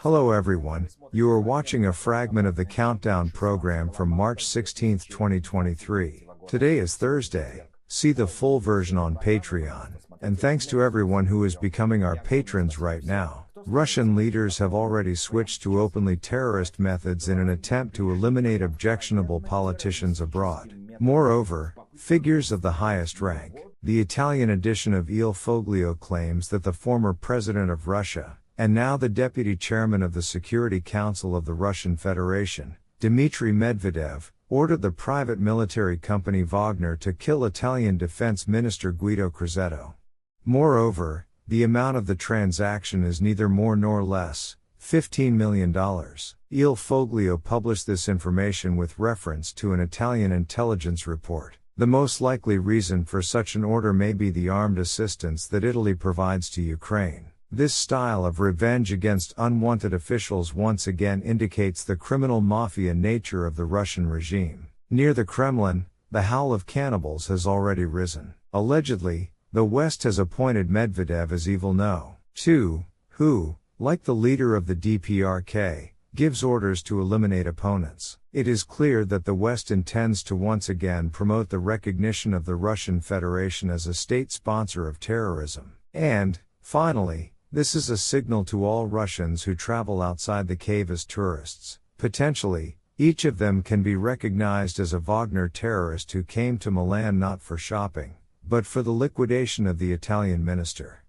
Hello everyone, you are watching a fragment of the Countdown program from March 16, 2023. Today is Thursday. See the full version on Patreon. And thanks to everyone who is becoming our patrons right now. Russian leaders have already switched to openly terrorist methods in an attempt to eliminate objectionable politicians abroad. Moreover, figures of the highest rank, the Italian edition of Il Foglio, claims that the former president of Russia, and now the deputy chairman of the Security Council of the Russian Federation, Dmitry Medvedev, ordered the private military company Wagner to kill Italian Defense Minister Guido Crosetto. Moreover, the amount of the transaction is neither more nor less, $15 million. Il Foglio published this information with reference to an Italian intelligence report. The most likely reason for such an order may be the armed assistance that Italy provides to Ukraine. This style of revenge against unwanted officials once again indicates the criminal mafia nature of the Russian regime. Near the Kremlin, the howl of cannibals has already risen. Allegedly, the West has appointed Medvedev as Evil No. 2, who, like the leader of the DPRK, gives orders to eliminate opponents. It is clear that the West intends to once again promote the recognition of the Russian Federation as a state sponsor of terrorism. And, finally, this is a signal to all Russians who travel outside the cave as tourists. Potentially, each of them can be recognized as a Wagner terrorist who came to Milan not for shopping, but for the liquidation of the Italian minister.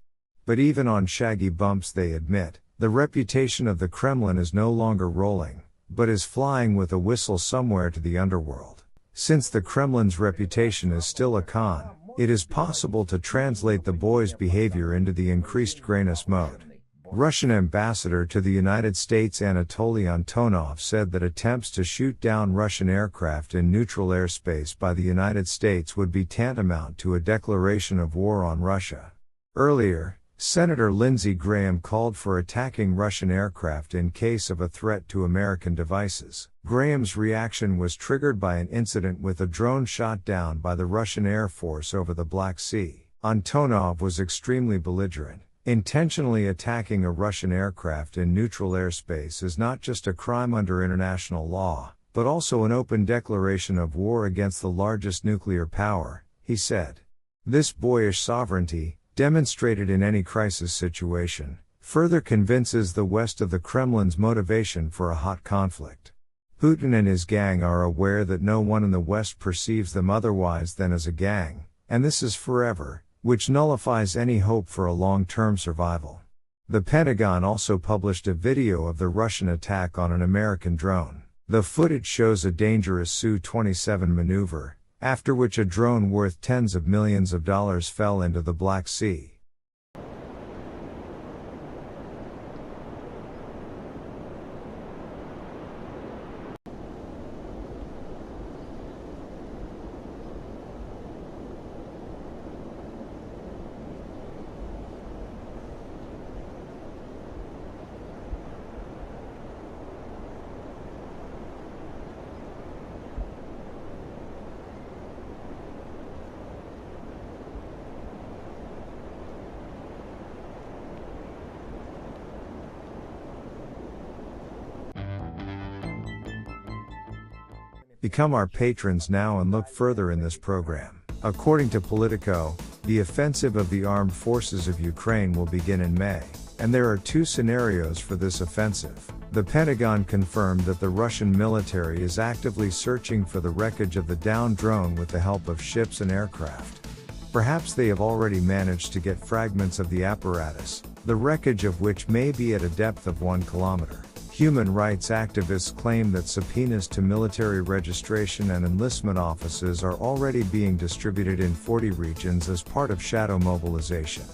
But even on shaggy bumps, they admit, the reputation of the Kremlin is no longer rolling, but is flying with a whistle somewhere to the underworld. Since the Kremlin's reputation is still a con, it is possible to translate the boy's behavior into the increased grayness mode. Russian ambassador to the United States Anatoly Antonov said that attempts to shoot down Russian aircraft in neutral airspace by the United States would be tantamount to a declaration of war on Russia. Earlier, Senator Lindsey Graham called for attacking Russian aircraft in case of a threat to American devices. Graham's reaction was triggered by an incident with a drone shot down by the Russian Air Force over the Black Sea. Antonov was extremely belligerent. Intentionally attacking a Russian aircraft in neutral airspace is not just a crime under international law, but also an open declaration of war against the largest nuclear power, he said. This boyish sovereignty, demonstrated in any crisis situation, further convinces the West of the Kremlin's motivation for a hot conflict. Putin and his gang are aware that no one in the West perceives them otherwise than as a gang, and this is forever, which nullifies any hope for a long-term survival. The Pentagon also published a video of the Russian attack on an American drone. The footage shows a dangerous Su-27 maneuver, after which a drone worth tens of millions of dollars fell into the Black Sea. Become our patrons now and look further in this program. According to Politico, the offensive of the armed forces of Ukraine will begin in May, and there are two scenarios for this offensive. The Pentagon confirmed that the Russian military is actively searching for the wreckage of the downed drone with the help of ships and aircraft. Perhaps they have already managed to get fragments of the apparatus, the wreckage of which may be at a depth of 1 kilometer. Human rights activists claim that subpoenas to military registration and enlistment offices are already being distributed in 40 regions as part of shadow mobilization.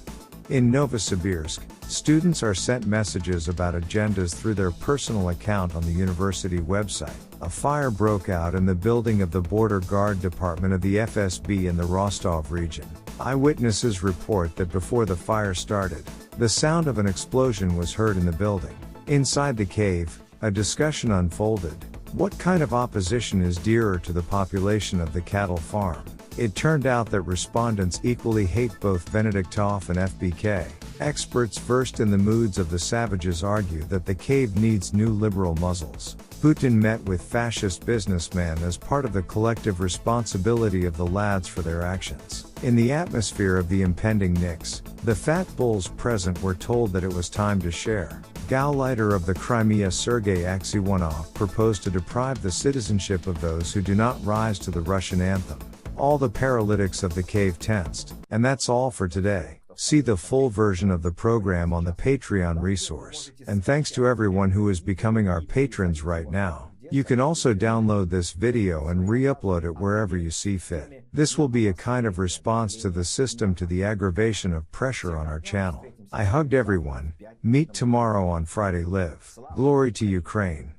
In Novosibirsk, students are sent messages about agendas through their personal account on the university website. A fire broke out in the building of the Border Guard Department of the FSB in the Rostov region. Eyewitnesses report that before the fire started, the sound of an explosion was heard in the building. Inside the cave, a discussion unfolded. What kind of opposition is dearer to the population of the cattle farm? It turned out that respondents equally hate both Venediktov and FBK. Experts versed in the moods of the savages argue that the cave needs new liberal muzzles. Putin met with fascist businessmen as part of the collective responsibility of the lads for their actions. In the atmosphere of the impending Nix, the fat bulls present were told that it was time to share. Gauleiter of the Crimea Sergei Aksyonov proposed to deprive the citizenship of those who do not rise to the Russian anthem. All the paralytics of the cave tensed. And that's all for today. See the full version of the program on the Patreon resource. And thanks to everyone who is becoming our patrons right now. You can also download this video and re-upload it wherever you see fit. This will be a kind of response to the system to the aggravation of pressure on our channel. I hugged everyone. Meet tomorrow on Friday Live. Glory to Ukraine.